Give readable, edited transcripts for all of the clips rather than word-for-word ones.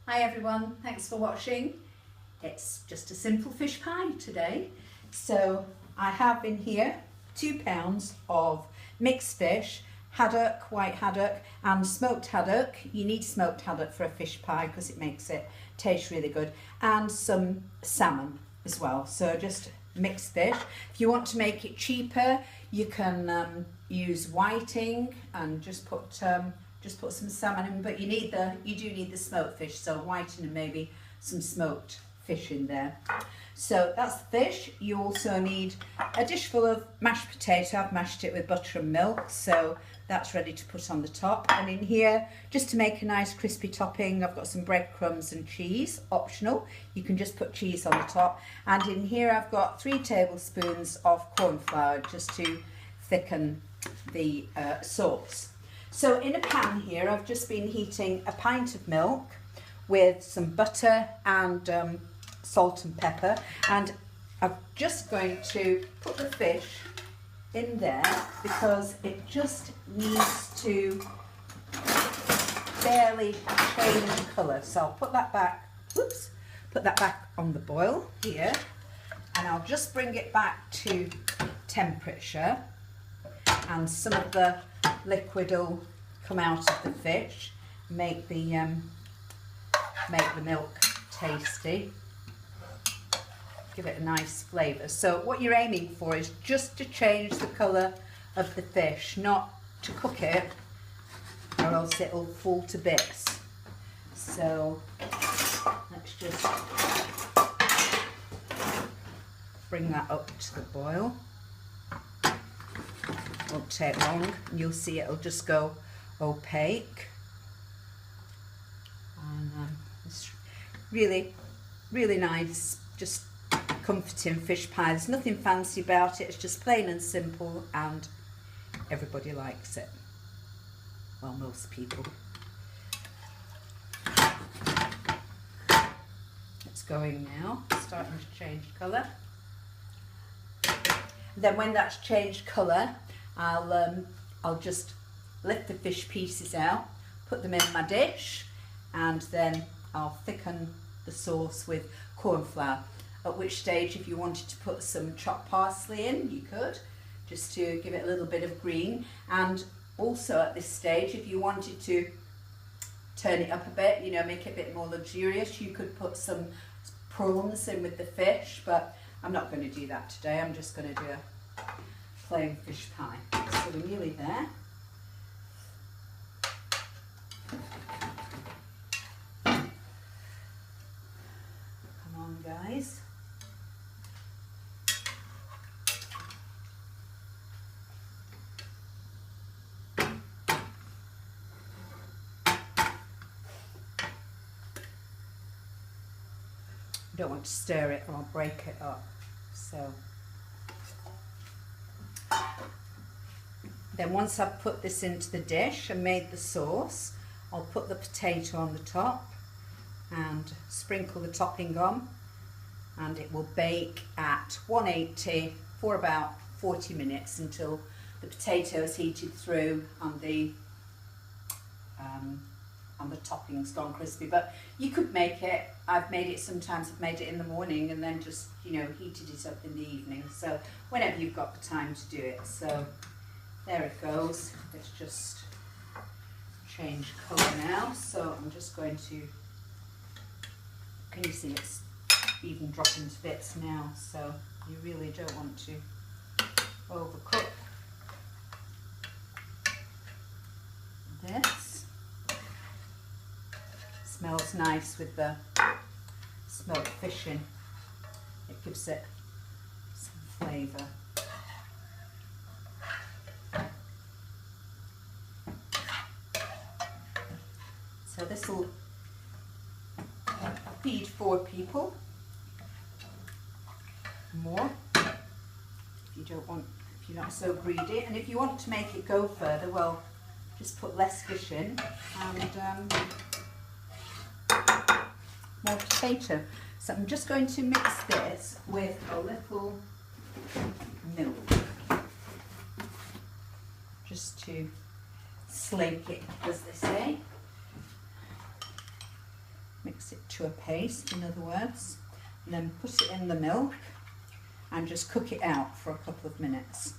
Hi everyone, thanks for watching. It's just a simple fish pie today. So I have in here 2 pounds of mixed fish, haddock, white haddock and smoked haddock. You need smoked haddock for a fish pie because it makes it taste really good, and some salmon as well. So just mixed fish. If you want to make it cheaper, you can use whiting and just put some salmon in, but you do need the smoked fish, so whiting and maybe some smoked fish in there. So that's the fish. You also need a dish full of mashed potato. I've mashed it with butter and milk, so that's ready to put on the top. And in here, just to make a nice crispy topping, I've got some breadcrumbs and cheese, optional. You can just put cheese on the top. And in here I've got 3 tablespoons of corn flour just to thicken the sauce. So in a pan here, I've just been heating a pint of milk with some butter and salt and pepper, and I'm just going to put the fish in there because it just needs to barely change colour. So I'll put that back, put that back on the boil here, and I'll just bring it back to temperature, and some of the liquid will come out of the fish, make the milk tasty, give it a nice flavour. So what you're aiming for is just to change the colour of the fish, not to cook it or else it'll fall to bits. So let's just bring that up to the boil. Won't take long, and you'll see it'll just go opaque, and it's really nice, just comforting fish pie. There's nothing fancy about it, it's just plain and simple, and everybody likes it. Well, most people. It's going now, starting to change colour. Then when that's changed colour, I'll just lift the fish pieces out, put them in my dish, and then I'll thicken the sauce with corn flour. At which stage, if you wanted to put some chopped parsley in, you could, just to give it a little bit of green. And also at this stage, if you wanted to turn it up a bit, make it a bit more luxurious, you could put some prawns in with the fish, but I'm not going to do that today. I'm just going to do a plain fish pie. So we're nearly there. Come on, guys. I don't want to stir it or I'll break it up. So then once I've put this into the dish and made the sauce, I'll put the potato on the top and sprinkle the topping on, and it will bake at 180 for about 40 minutes until the potato is heated through and the topping's gone crispy. But you could make it, I've made it sometimes, I've made it in the morning and then just heated it up in the evening, so whenever you've got the time to do it. So there it goes. Let's just change colour now. So I'm just going to, can you see it's even dropping to bits now, so you really don't want to overcook this. Smells nice with the smoked fish in. It gives it some flavour. So this will feed 4 people. More, if you're not so greedy. And if you want to make it go further, well, just put less fish in and more potato. So I'm just going to mix this with a little milk, just to slake it, as they say. mix it to a paste, in other words, and then put it in the milk and just cook it out for a couple of minutes.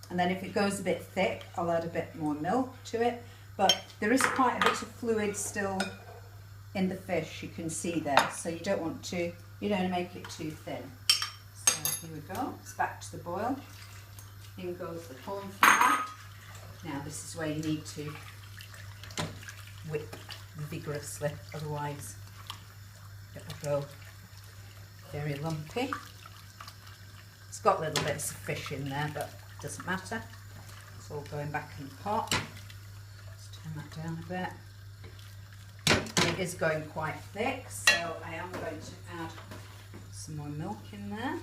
And then if it goes a bit thick, I'll add a bit more milk to it, but there is quite a bit of fluid still in the fish, you can see there, so you don't want to make it too thin. So here we go, it's back to the boil. In goes the corn flour. Now this is where you need to whip vigorously, otherwise it will go very lumpy. It's got little bits of fish in there, but it doesn't matter. It's all going back in the pot. Let's turn that down a bit. It is going quite thick, so I am going to add some more milk in there.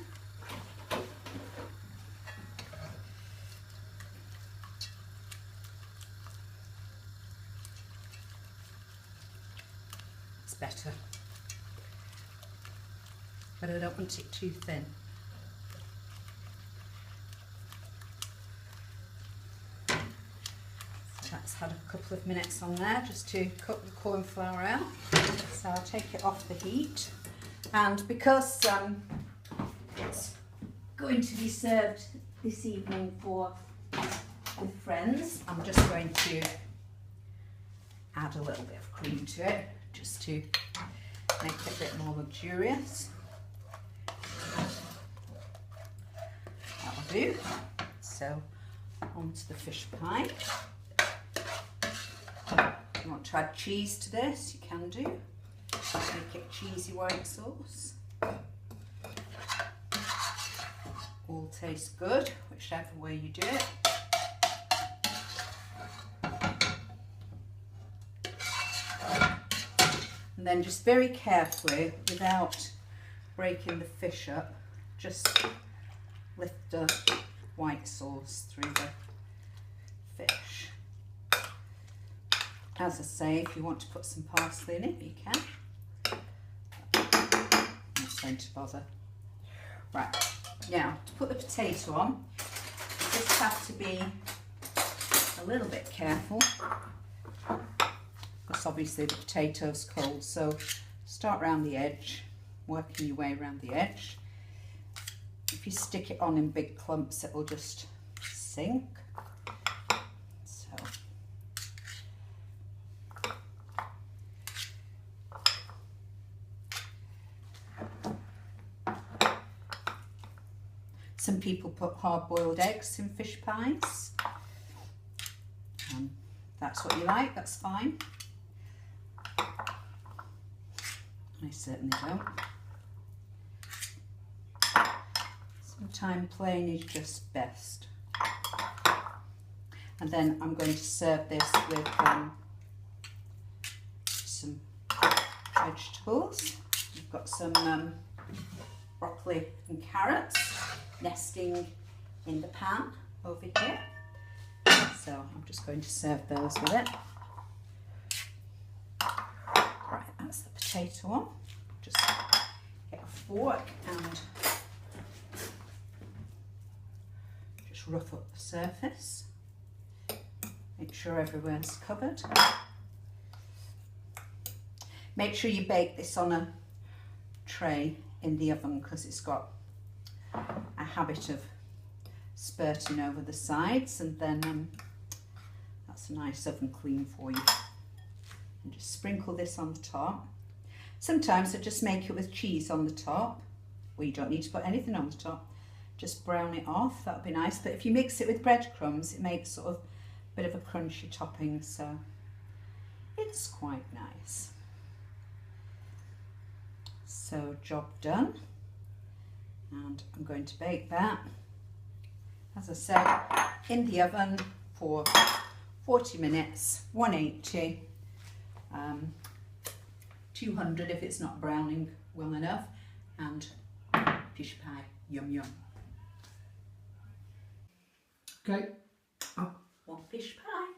It's better, but I don't want it too thin. That's had a couple of minutes on there just to cook the corn flour out. So I'll take it off the heat, and because it's going to be served this evening with friends, I'm just going to add a little bit of cream to it just to make it a bit more luxurious. That'll do. So onto the fish pie. If you want to add cheese to this, you can do. Make it cheesy white sauce. All tastes good, whichever way you do it. And then just very carefully, without breaking the fish up, just lift the white sauce through the fish. As I say, if you want to put some parsley in it, you can. I'm not going to bother. Right, now to put the potato on, you just have to be a little bit careful, because obviously the potato's cold, so start around the edge, working your way around the edge. If you stick it on in big clumps, it will just sink. So some people put hard-boiled eggs in fish pies. That's what you like, that's fine. I certainly don't. Sometimes plain is just best. And then I'm going to serve this with some vegetables. I've got some broccoli and carrots nesting in the pan over here. So I'm just going to serve those with it. Right, that's the potato one. Just get a fork and just rough up the surface. Make sure everywhere's covered. Make sure you bake this on a tray in the oven, because it's got a habit of spurting over the sides, and then that's a nice oven clean for you. And just sprinkle this on the top. Sometimes I just make it with cheese on the top. Well, you don't need to put anything on the top. Just brown it off, that would be nice. But if you mix it with breadcrumbs, it makes sort of a bit of a crunchy topping, so it's quite nice. So job done. And I'm going to bake that, as I said, in the oven for 40 minutes, 180, 200 if it's not browning well enough, and fish pie, yum yum. Okay. One fish pie.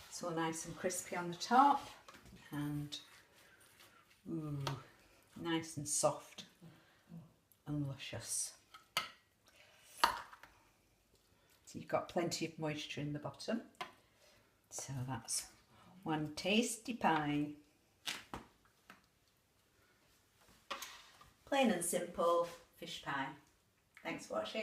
It's all nice and crispy on the top, and ooh, nice and soft and luscious. So you've got plenty of moisture in the bottom, so that's one tasty pie. Plain and simple fish pie. Thanks for watching.